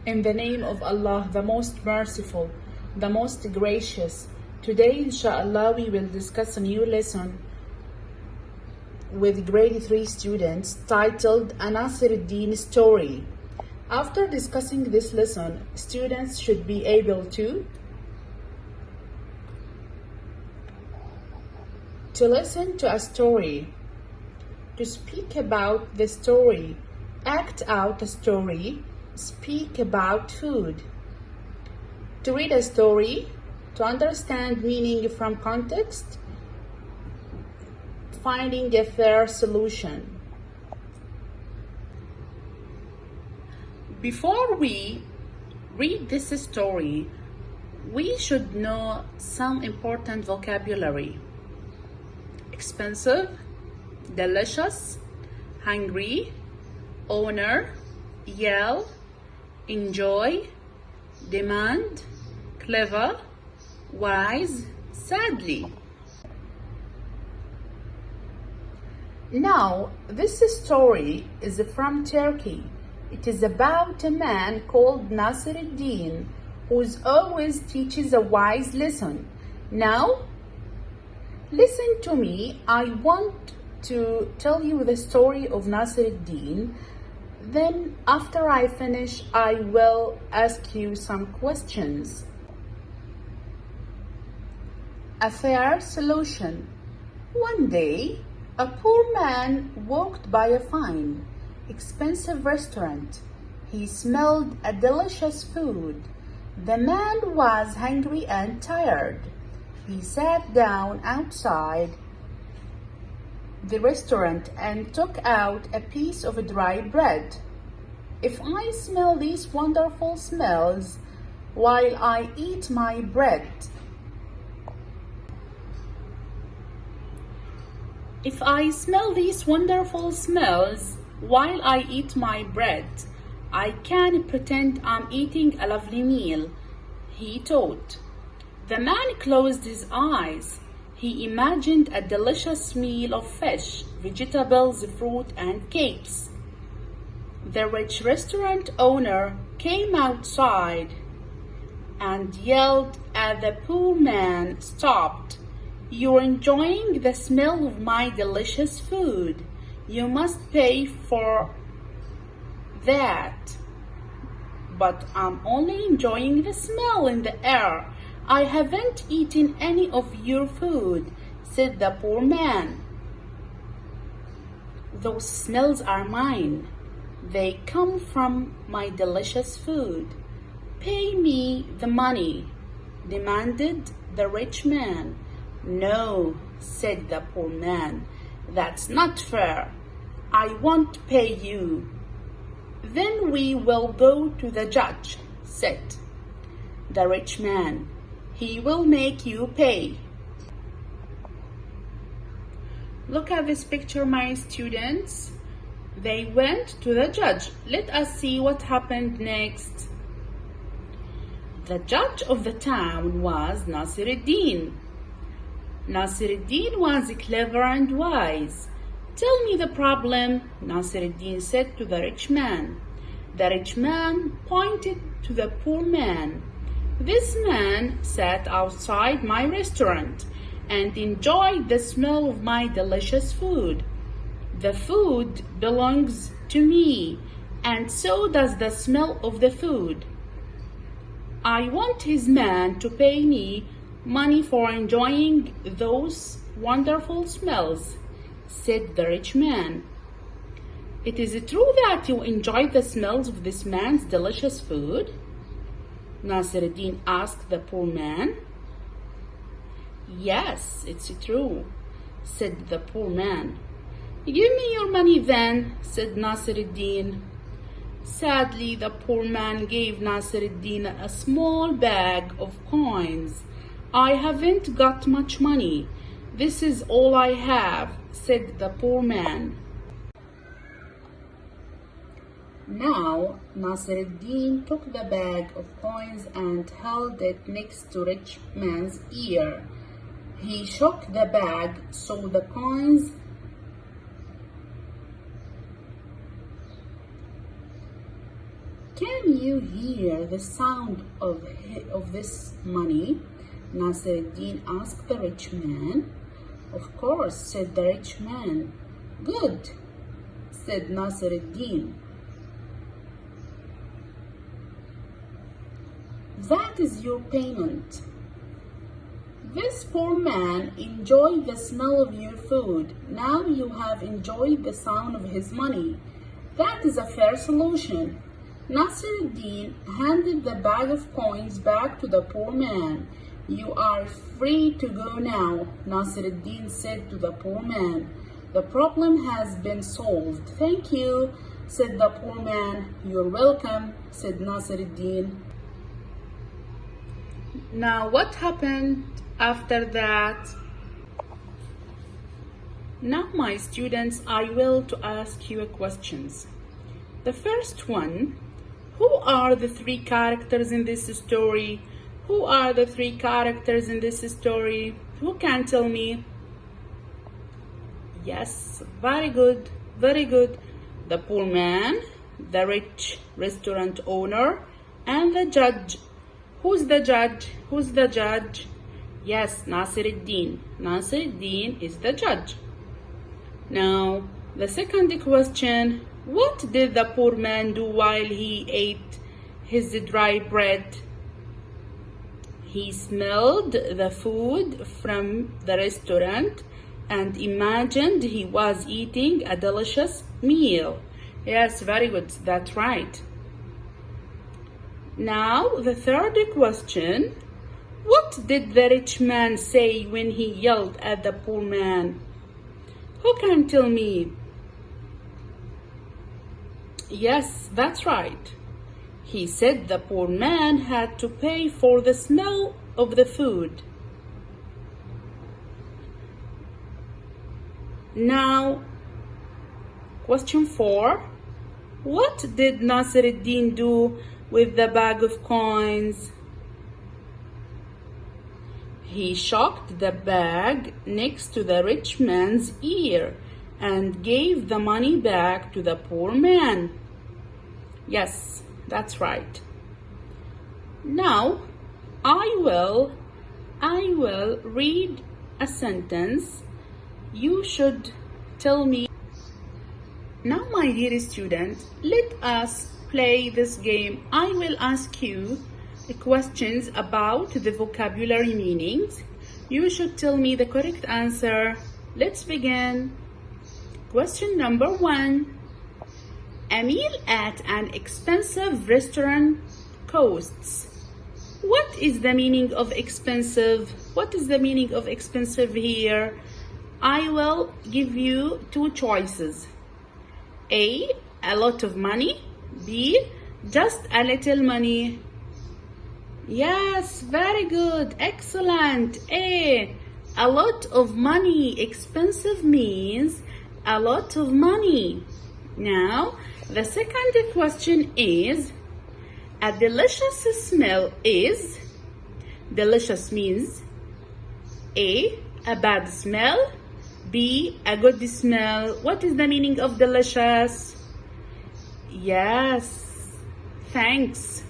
In the name of Allah, the most merciful, the most gracious. Today, inshallah, we will discuss a new lesson with grade 3 students titled A Nassealdeen Story. After discussing this lesson, students should be able to listen to a story, to speak about the story, act out a story, speak about food, to read a story, to understand meaning from context, finding a fair solution. Before we read this story, we should know some important vocabulary. Expensive, delicious, hungry, owner, yell, enjoy, demand, clever, wise, sadly. Now, this story is from Turkey. It is about a man called Nassealdeen who always teaches a wise lesson. Now, listen to me. I want to tell you the story of Nassealdeen. Then, after I finish, I will ask you some questions. A fair solution. One day, a poor man walked by a fine, expensive restaurant. He smelled a delicious food. The man was hungry and tired. He sat down outside the restaurant and took out a piece of dry bread. If I smell these wonderful smells while I eat my bread, if I smell these wonderful smells while I eat my bread, I can pretend I'm eating a lovely meal, he thought. The man closed his eyes. He imagined a delicious meal of fish, vegetables, fruit, and cakes. The rich restaurant owner came outside and yelled at the poor man, "Stop! You're enjoying the smell of my delicious food. You must pay for that." "But I'm only enjoying the smell in the air. I haven't eaten any of your food," said the poor man. "Those smells are mine. They come from my delicious food. Pay me the money," demanded the rich man. "No," said the poor man, "that's not fair. I won't pay you." "Then we will go to the judge," said the rich man. "He will make you pay." Look at this picture, my students. They went to the judge. Let us see what happened next. The judge of the town was Nassealdeen. Nassealdeen was clever and wise. "Tell me the problem," Nassealdeen said to the rich man. The rich man pointed to the poor man. "This man sat outside my restaurant and enjoyed the smell of my delicious food. The food belongs to me, and so does the smell of the food. I want his man to pay me money for enjoying those wonderful smells," said the rich man. "It is true that you enjoy the smells of this man's delicious food?" Nassealdeen asked the poor man. "Yes, it's true," said the poor man. "Give me your money then," said Nassealdeen. Sadly, the poor man gave Nassealdeen a small bag of coins. "I haven't got much money. This is all I have," said the poor man. Now, Nassealdeen took the bag of coins and held it next to rich man's ear. He shook the bag so the coins Can you hear the sound of this money? Nassealdeen asked the rich man. Of course, said the rich man. Good, said Nassealdeen. That is your payment. This poor man enjoyed the smell of your food. Now you have enjoyed the sound of his money. That is a fair solution. Nassealdeen handed the bag of coins back to the poor man. You are free to go now, Nassealdeen said to the poor man. The problem has been solved. Thank you, said the poor man. You're welcome, said Nassealdeen. Now what happened after that? Now, my students, I will to ask you questions. The first one, who are the three characters in this story? Who are the three characters in this story? Who can tell me? Yes, very good, very good. The poor man, the rich restaurant owner, and the judge. Who's the judge? Who's the judge? Yes, Nassealdeen. Nassealdeen is the judge. Now, the second question, what did the poor man do while he ate his dry bread? He smelled the food from the restaurant and imagined he was eating a delicious meal. Yes, very good, that's right. Now, the third question, what did the rich man say when he yelled at the poor man? Who can tell me? Yes, that's right. He said the poor man had to pay for the smell of the food. Now, question 4. What did Nassealdeen do with the bag of coins? He shocked the bag next to the rich man's ear and gave the money back to the poor man. Yes, that's right. Now, I will read a sentence. You should tell me. Now, my dear student, let us play this game. I will ask you questions about the vocabulary meanings. You should tell me the correct answer. Let's begin. Question number 1. A meal at an expensive restaurant costs. What is the meaning of expensive? What is the meaning of expensive here? I will give you 2 choices. A lot of money. B, just a little money. Yes, very good, excellent. A lot of money. Expensive means a lot of money. Now, the second question is, a delicious smell is, delicious means A, a bad smell, B, a good smell. What is the meaning of delicious? Yes, thanks.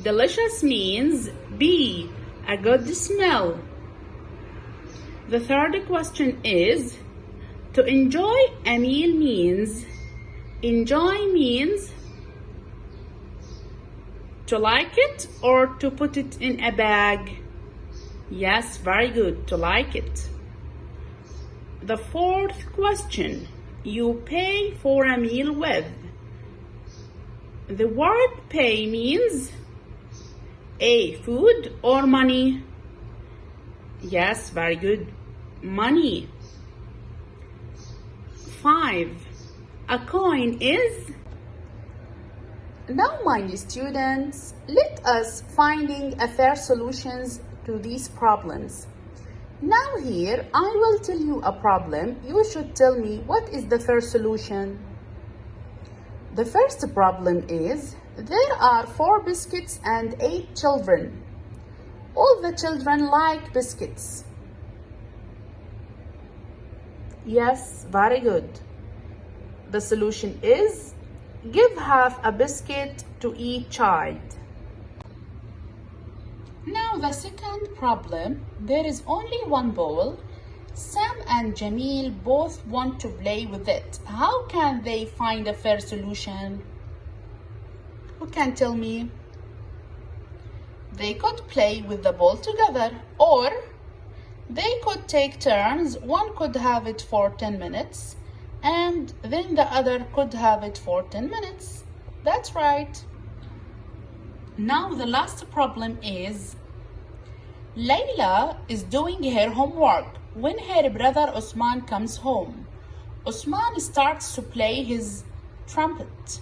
Delicious means B, a good smell. The third question is, to enjoy a meal means, enjoy means to like it or to put it in a bag? Yes, very good, to like it. The fourth question, you pay for a meal with. The word pay means A, food or money? Yes, very good, money. 5. A coin is. Now, my students, let us finding a fair solutions to these problems. Now here, I will tell you a problem. You should tell me what is the first solution. The first problem is, there are 4 biscuits and 8 children. All the children like biscuits. Yes, very good. The solution is, give have a biscuit to each child. Now the second problem, there is only one ball. Sam and Jamil both want to play with it. How can they find a fair solution? Who can tell me? They could play with the ball together, or they could take turns. One could have it for 10 minutes and then the other could have it for 10 minutes. That's right. Now the last problem is Layla is doing her homework when her brother Osman comes home. Osman starts to play his trumpet.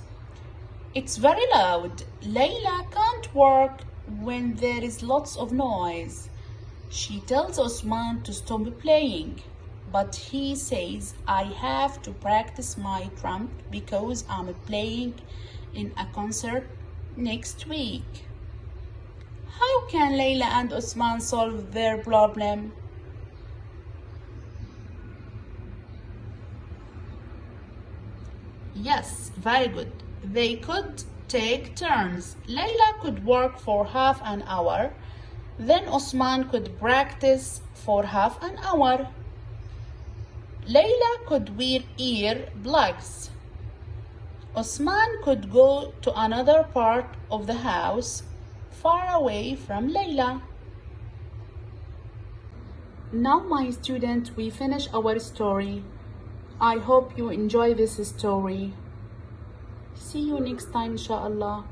It's very loud. Layla can't work when there is lots of noise. She tells Osman to stop playing, but he says, I have to practice my trumpet because I'm playing in a concert next week. How can Layla and Osman solve their problem? Yes, very good. They could take turns. Layla could work for half an hour, then Osman could practice for half an hour. Layla could wear ear plugs. Osman could go to another part of the house far away from Layla. Now, my student, we finish our story. I hope you enjoy this story. See you next time, inshallah.